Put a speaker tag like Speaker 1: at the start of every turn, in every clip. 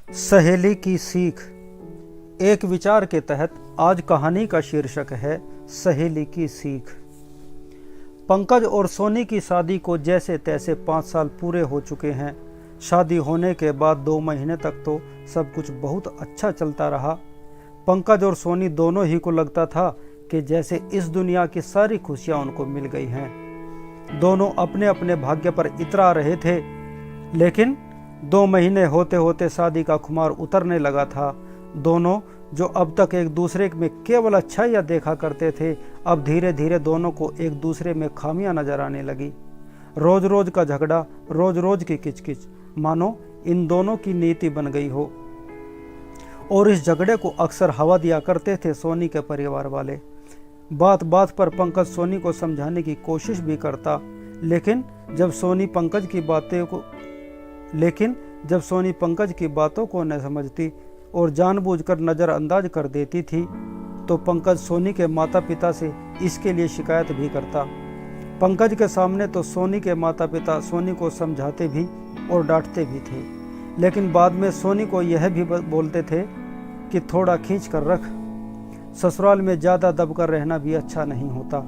Speaker 1: सहेली की सीख। एक विचार के तहत आज कहानी का शीर्षक है सहेली की सीख। पंकज और सोनी की शादी को जैसे तैसे 5 साल पूरे हो चुके हैं। शादी होने के बाद 2 महीने तक तो सब कुछ बहुत अच्छा चलता रहा। पंकज और सोनी दोनों ही को लगता था कि जैसे इस दुनिया की सारी खुशियां उनको मिल गई हैं। दोनों अपने अपने भाग्य पर इतरा रहे थे, लेकिन 2 महीने होते होते शादी का खुमार उतरने लगा था। दोनों जो अब तक एक दूसरे में केवल अच्छाइयाँ देखा करते थे, अब धीरे धीरे दोनों को एक दूसरे में खामियां नजर आने लगी। रोज रोज का झगड़ा, रोज रोज की किचकिच, मानो इन दोनों की नीति बन गई हो। और इस झगड़े को अक्सर हवा दिया करते थे सोनी के परिवार वाले। बात बात पर पंकज सोनी को समझाने की कोशिश भी करता, लेकिन जब सोनी पंकज की बातों को न समझती और जानबूझकर नज़रअंदाज कर देती थी, तो पंकज सोनी के माता पिता से इसके लिए शिकायत भी करता। पंकज के सामने तो सोनी के माता पिता सोनी को समझाते भी और डांटते भी थे, लेकिन बाद में सोनी को यह भी बोलते थे कि थोड़ा खींच कर रख, ससुराल में ज़्यादा दबकर रहना भी अच्छा नहीं होता।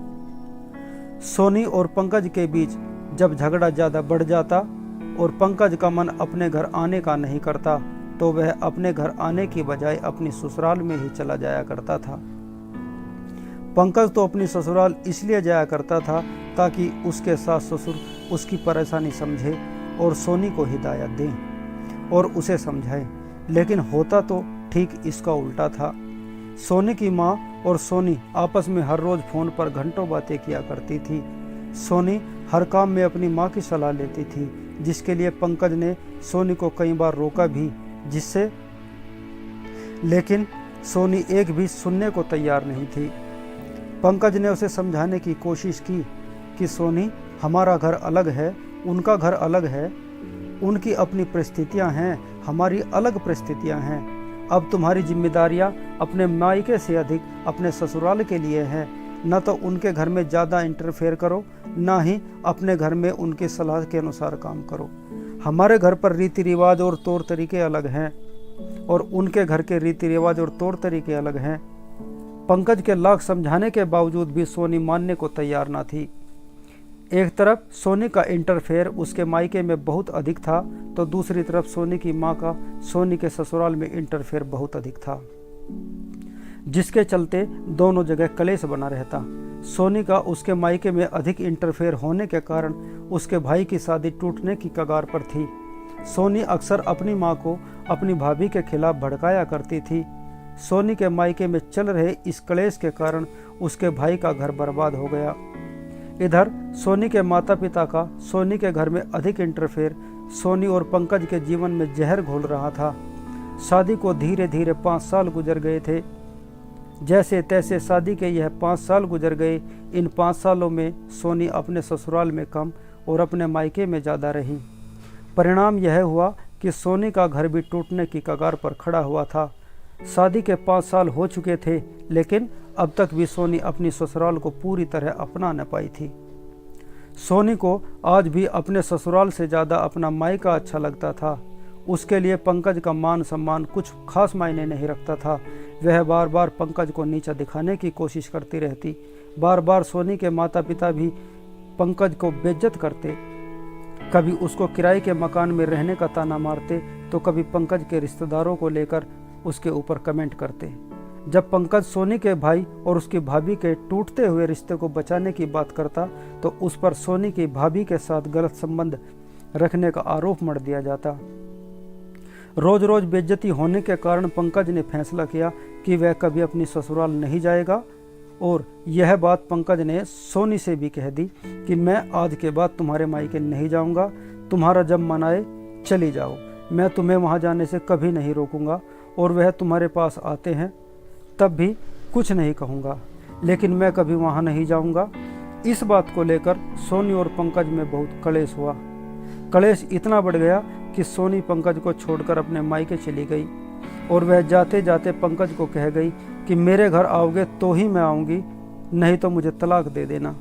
Speaker 1: सोनी और पंकज के बीच जब झगड़ा ज़्यादा बढ़ जाता और पंकज का मन अपने घर आने का नहीं करता, तो वह अपने घर आने की बजाय अपनी ससुराल में ही चला जाया करता था। पंकज तो अपनी ससुराल इसलिए जाया करता था ताकि उसके सास ससुर उसकी परेशानी समझे और सोनी को हिदायत दें और उसे समझाएं, लेकिन होता तो ठीक इसका उल्टा था। सोनी की माँ और सोनी आपस में हर रोज फोन पर घंटों बातें किया करती थी। सोनी हर काम में अपनी माँ की सलाह लेती थी, जिसके लिए पंकज ने सोनी को कई बार रोका भी, लेकिन सोनी एक भी सुनने को तैयार नहीं थी। पंकज ने उसे समझाने की कोशिश की कि सोनी, हमारा घर अलग है, उनका घर अलग है, उनकी अपनी परिस्थितियां हैं, हमारी अलग परिस्थितियां हैं। अब तुम्हारी जिम्मेदारियां अपने मायके से अधिक अपने ससुराल के लिए हैं। न तो उनके घर में ज़्यादा इंटरफेयर करो, ना ही अपने घर में उनकी सलाह के अनुसार काम करो। हमारे घर पर रीति रिवाज और तौर तरीके अलग हैं और उनके घर के रीति रिवाज और तौर तरीके अलग हैं। पंकज के लाख समझाने के बावजूद भी सोनी मानने को तैयार ना थी। एक तरफ सोनी का इंटरफेयर उसके मायके में बहुत अधिक था, तो दूसरी तरफ सोनी की माँ का सोनी के ससुराल में इंटरफेयर बहुत अधिक था, जिसके चलते दोनों जगह कलेश बना रहता। सोनी का उसके मायके में अधिक इंटरफेयर होने के कारण उसके भाई की शादी टूटने की कगार पर थी। सोनी अक्सर अपनी माँ को अपनी भाभी के खिलाफ भड़काया करती थी। सोनी के मायके में चल रहे इस कलेश के कारण उसके भाई का घर बर्बाद हो गया। इधर सोनी के माता पिता का सोनी के घर में अधिक इंटरफेयर सोनी और पंकज के जीवन में जहर घोल रहा था। शादी को धीरे धीरे 5 साल गुजर गए थे। जैसे तैसे शादी के यह 5 साल गुजर गए। इन 5 सालों में सोनी अपने ससुराल में कम और अपने मायके में ज़्यादा रही। परिणाम यह हुआ कि सोनी का घर भी टूटने की कगार पर खड़ा हुआ था। शादी के 5 साल हो चुके थे, लेकिन अब तक भी सोनी अपनी ससुराल को पूरी तरह अपना न पाई थी। सोनी को आज भी अपने ससुराल से ज़्यादा अपना मायका अच्छा लगता था। उसके लिए पंकज का मान सम्मान कुछ खास मायने नहीं रखता था। वह बार बार पंकज को नीचा दिखाने की कोशिश करती रहती। बार बार सोनी के माता पिता भी पंकज को बेइज्जत करते। कभी उसको किराए के मकान में रहने का ताना मारते, तो कभी पंकज के रिश्तेदारों को लेकर उसके ऊपर कमेंट करते। जब पंकज सोनी के भाई और उसकी भाभी के टूटते हुए रिश्ते को बचाने की बात करता, तो उस पर सोनी की भाभी के साथ गलत संबंध रखने का आरोप मढ़ दिया जाता। रोज रोज बेइज्जती होने के कारण पंकज ने फैसला किया कि वह कभी अपनी ससुराल नहीं जाएगा, और यह बात पंकज ने सोनी से भी कह दी कि मैं आज के बाद तुम्हारे मायके नहीं जाऊंगा, तुम्हारा जब मन आए चली जाओ, मैं तुम्हें वहां जाने से कभी नहीं रोकूंगा, और वह तुम्हारे पास आते हैं तब भी कुछ नहीं कहूँगा, लेकिन मैं कभी वहाँ नहीं जाऊँगा। इस बात को लेकर सोनी और पंकज में बहुत कलेश हुआ। कलेश इतना बढ़ गया कि सोनी पंकज को छोड़कर अपने मायके चली गई, और वह जाते जाते पंकज को कह गई कि मेरे घर आओगे तो ही मैं आऊँगी, नहीं तो मुझे तलाक दे देना।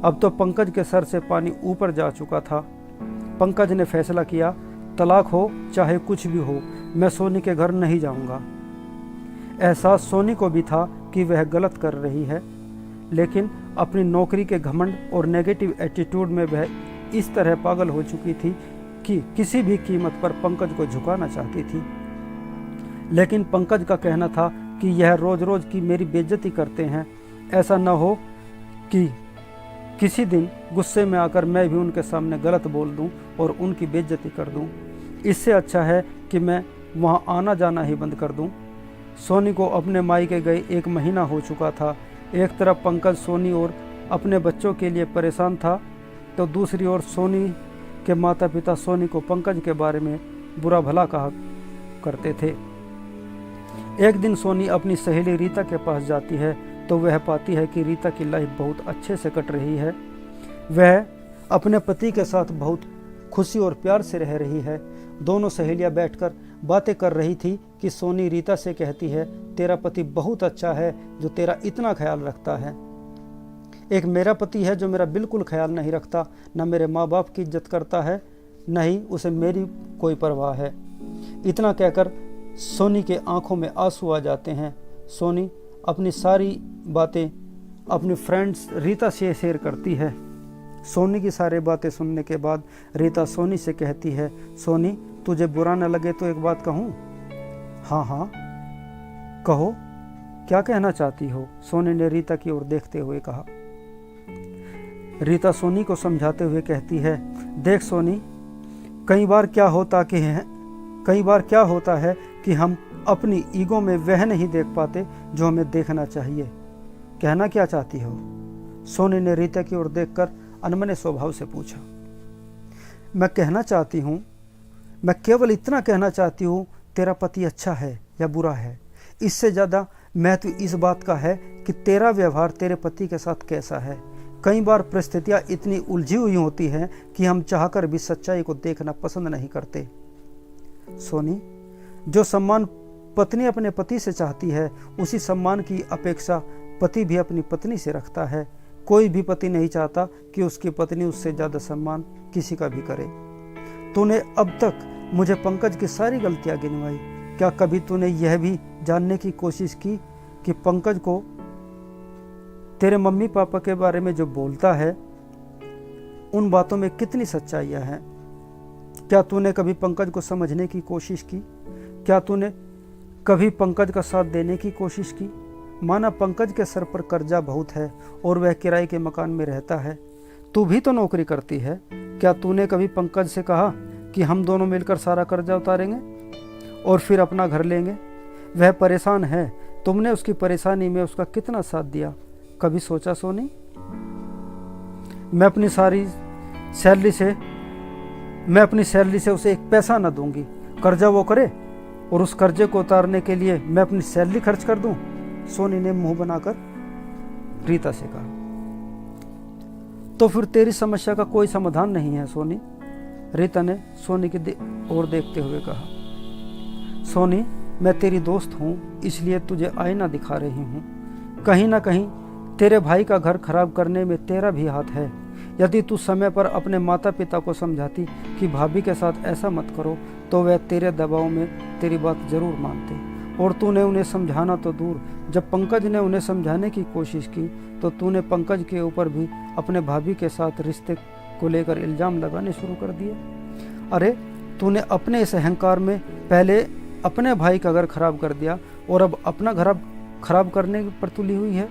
Speaker 1: अब तो पंकज के सर से पानी ऊपर जा चुका था। पंकज ने फैसला किया, तलाक हो चाहे कुछ भी हो, मैं सोनी के घर नहीं जाऊंगा। एहसास सोनी को भी था कि वह गलत कर रही है, लेकिन अपनी नौकरी के घमंड और नेगेटिव एटीट्यूड में वह इस तरह पागल हो चुकी थी कि किसी भी कीमत पर पंकज को झुकाना चाहती थी। लेकिन पंकज का कहना था कि यह रोज रोज की मेरी बेइज्जती करते हैं, ऐसा न हो कि किसी दिन गुस्से में आकर मैं भी उनके सामने गलत बोल दूं और उनकी बेइज्जती कर दूं। इससे अच्छा है कि मैं वहां आना जाना ही बंद कर दूं। सोनी को अपने मायके गए 1 महीना हो चुका था। एक तरफ पंकज सोनी और अपने बच्चों के लिए परेशान था, तो दूसरी ओर सोनी के माता पिता सोनी को पंकज के बारे में बुरा भला कहा करते थे। एक दिन सोनी अपनी सहेली रीता के पास जाती है तो वह पाती है कि रीता की लाइफ बहुत अच्छे से कट रही है। वह अपने पति के साथ बहुत खुशी और प्यार से रह रही है। दोनों सहेलियां बैठकर बातें कर रही थी कि सोनी रीता से कहती है, तेरा पति बहुत अच्छा है जो तेरा इतना ख्याल रखता है। एक मेरा पति है जो मेरा बिल्कुल ख्याल नहीं रखता, न मेरे माँ बाप की इज्जत करता है, न ही उसे मेरी कोई परवाह है। इतना कहकर सोनी के आंखों में आंसू आ जाते हैं। सोनी अपनी सारी बातें अपनी फ्रेंड्स रीता से शेयर करती है। सोनी की सारी बातें सुनने के बाद रीता सोनी से कहती है, सोनी तुझे बुरा न लगे तो एक बात कहूँ? हाँ हाँ कहो, क्या कहना चाहती हो? सोनी ने रीता की ओर देखते हुए कहा। रीता सोनी को समझाते हुए कहती है, देख सोनी, कई बार क्या होता है कि हम अपनी ईगो में वह नहीं देख पाते जो हमें देखना चाहिए। कहना क्या चाहती हो? सोनी ने रीता की ओर देखकर अनमने स्वभाव से पूछा। मैं कहना चाहती हूँ, मैं केवल इतना कहना चाहती हूँ, तेरा पति अच्छा है या बुरा है, इससे ज़्यादा महत्व इस बात का है कि तेरा व्यवहार तेरे पति के साथ कैसा है। कई बार परिस्थितियाँ इतनी उलझी हुई होती हैं कि हम चाहकर भी सच्चाई को देखना पसंद नहीं करते। सोनी, जो सम्मान पत्नी अपने पति से चाहती है, उसी सम्मान की अपेक्षा पति भी अपनी पत्नी से रखता है। कोई भी पति नहीं चाहता कि उसकी पत्नी उससे ज़्यादा सम्मान किसी का भी करे। तूने अब तक मुझे पंकज की सारी गलतियां गिनवाई, क्या कभी तूने यह भी जानने की कोशिश की कि पंकज को तेरे मम्मी पापा के बारे में जो बोलता है उन बातों में कितनी सच्चाइयाँ हैं? क्या तूने कभी पंकज को समझने की कोशिश की? क्या तूने कभी पंकज का साथ देने की कोशिश की? माना पंकज के सर पर कर्जा बहुत है और वह किराए के मकान में रहता है, तू भी तो नौकरी करती है। क्या तूने कभी पंकज से कहा कि हम दोनों मिलकर सारा कर्जा उतारेंगे और फिर अपना घर लेंगे? वह परेशान है, तुमने उसकी परेशानी में उसका कितना साथ दिया, कभी सोचा सोनी? मैं अपनी सैलरी से उसे एक पैसा न दूंगी, कर्जा वो करे और उस कर्जे को उतारने के लिए मैं अपनी सैलरी खर्च कर दूं? सोनी ने मुंह बनाकर रीता से कहा। तो फिर तेरी समस्या का कोई समाधान नहीं है सोनी, रीता ने सोनी की ओर देखते हुए कहा। सोनी, मैं तेरी दोस्त हूँ, इसलिए तुझे आईना दिखा रही हूँ। कहीं ना कहीं तेरे भाई का घर खराब करने में तेरा भी हाथ है। यदि तू समय पर अपने माता पिता को समझाती कि भाभी के साथ ऐसा मत करो, तो वह तेरे दबाव में तेरी बात जरूर मानते। और तूने उन्हें समझाना तो दूर, जब पंकज ने उन्हें समझाने की कोशिश की तो तूने पंकज के ऊपर भी अपने भाभी के साथ रिश्ते को लेकर इल्ज़ाम लगाने शुरू कर दिए। अरे, तूने अपने इस अहंकार में पहले अपने भाई का घर खराब कर दिया और अब अपना घर खराब करने पर तुली हुई है।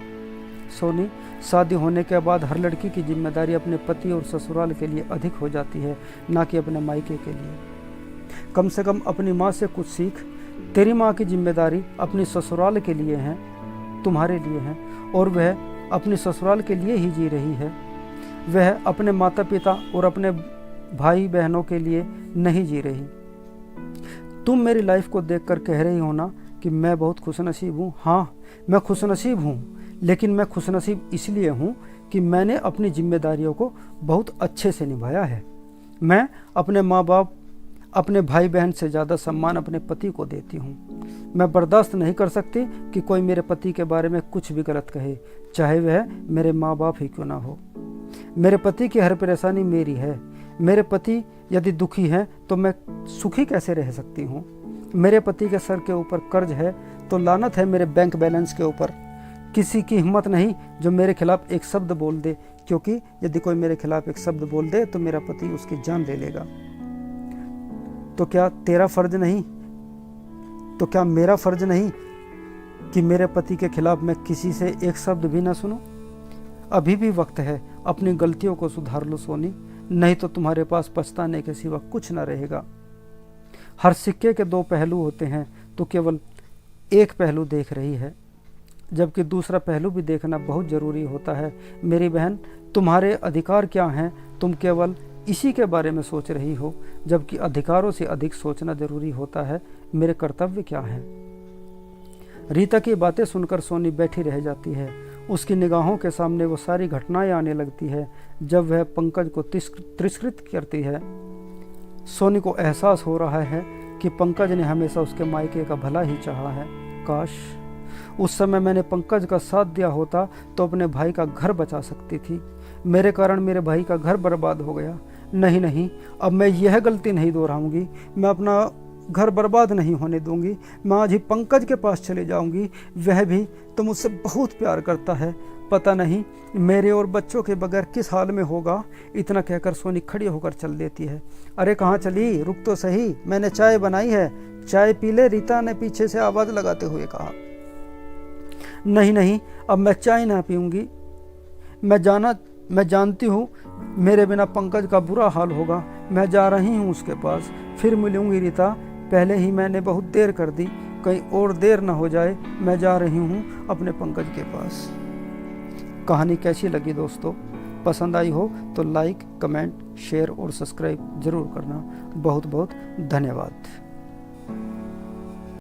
Speaker 1: सोनी, शादी होने के बाद हर लड़की की जिम्मेदारी अपने पति और ससुराल के लिए अधिक हो जाती है, ना कि अपने मायके के लिए। कम से कम अपनी माँ से कुछ सीख। तेरी माँ की जिम्मेदारी अपनी ससुराल के लिए है, तुम्हारे लिए है, और वह अपनी ससुराल के लिए ही जी रही है। वह अपने माता पिता और अपने भाई बहनों के लिए नहीं जी रही। तुम मेरी लाइफ को देखकर कह रही हो ना कि मैं बहुत खुशनसीब हूँ। हाँ, मैं खुशनसीब हूँ, लेकिन मैं खुशनसीब इसलिए हूँ कि मैंने अपनी जिम्मेदारियों को बहुत अच्छे से निभाया है। मैं अपने माँ बाप, अपने भाई बहन से ज़्यादा सम्मान अपने पति को देती हूँ। मैं बर्दाश्त नहीं कर सकती कि कोई मेरे पति के बारे में कुछ भी गलत कहे, चाहे वह मेरे माँ बाप ही क्यों ना हो। मेरे पति की हर परेशानी मेरी है। मेरे पति यदि दुखी हैं तो मैं सुखी कैसे रह सकती हूँ? मेरे पति के सर के ऊपर कर्ज है तो लानत है मेरे बैंक बैलेंस के ऊपर। किसी की हिम्मत नहीं जो मेरे खिलाफ एक शब्द बोल दे, क्योंकि यदि कोई मेरे खिलाफ एक शब्द बोल दे तो मेरा पति उसकी जान ले लेगा। तो क्या तेरा फर्ज नहीं, तो क्या मेरा फर्ज नहीं कि मेरे पति के खिलाफ मैं किसी से एक शब्द भी ना सुनूं? अभी भी वक्त है, अपनी गलतियों को सुधार लो सोनी, नहीं तो तुम्हारे पास पछताने के सिवा कुछ ना रहेगा। हर सिक्के के दो पहलू होते हैं, तो केवल एक पहलू देख रही है, जबकि दूसरा पहलू भी देखना बहुत ज़रूरी होता है। मेरी बहन, तुम्हारे अधिकार क्या हैं, तुम केवल इसी के बारे में सोच रही हो, जबकि अधिकारों से अधिक सोचना जरूरी होता है। मेरे कर्तव्य क्या हैं? रीता की बातें सुनकर सोनी बैठी रह जाती है। उसकी निगाहों के सामने वो सारी घटनाएं आने लगती है जब वह पंकज को तिरस्कृत करती है। सोनी को एहसास हो रहा है कि पंकज ने हमेशा उसके मायके का भला ही चाहा है। काश उस समय मैंने पंकज का साथ दिया होता तो अपने भाई का घर बचा सकती थी। मेरे कारण मेरे भाई का घर बर्बाद हो गया। नहीं नहीं, अब मैं यह गलती नहीं दोहराऊंगी। मैं अपना घर बर्बाद नहीं होने दूंगी। मैं आज ही पंकज के पास चले जाऊंगी। वह भी तो मुझसे बहुत प्यार करता है। पता नहीं मेरे और बच्चों के बगैर किस हाल में होगा। इतना कहकर सोनी खड़ी होकर चल देती है। अरे कहाँ चली, रुक तो सही, मैंने चाय बनाई है, चाय पी ले, रीता ने पीछे से आवाज़ लगाते हुए कहा। नहीं नहीं, अब मैं चाय ना पीऊंगी। मैं जानती हूँ मेरे बिना पंकज का बुरा हाल होगा। मैं जा रही हूँ उसके पास, फिर मिलूंगी रीता। पहले ही मैंने बहुत देर कर दी, कहीं और देर ना हो जाए। मैं जा रही हूँ अपने पंकज के पास। कहानी कैसी लगी दोस्तों? पसंद आई हो तो लाइक, कमेंट, शेयर और सब्सक्राइब जरूर करना। बहुत बहुत धन्यवाद।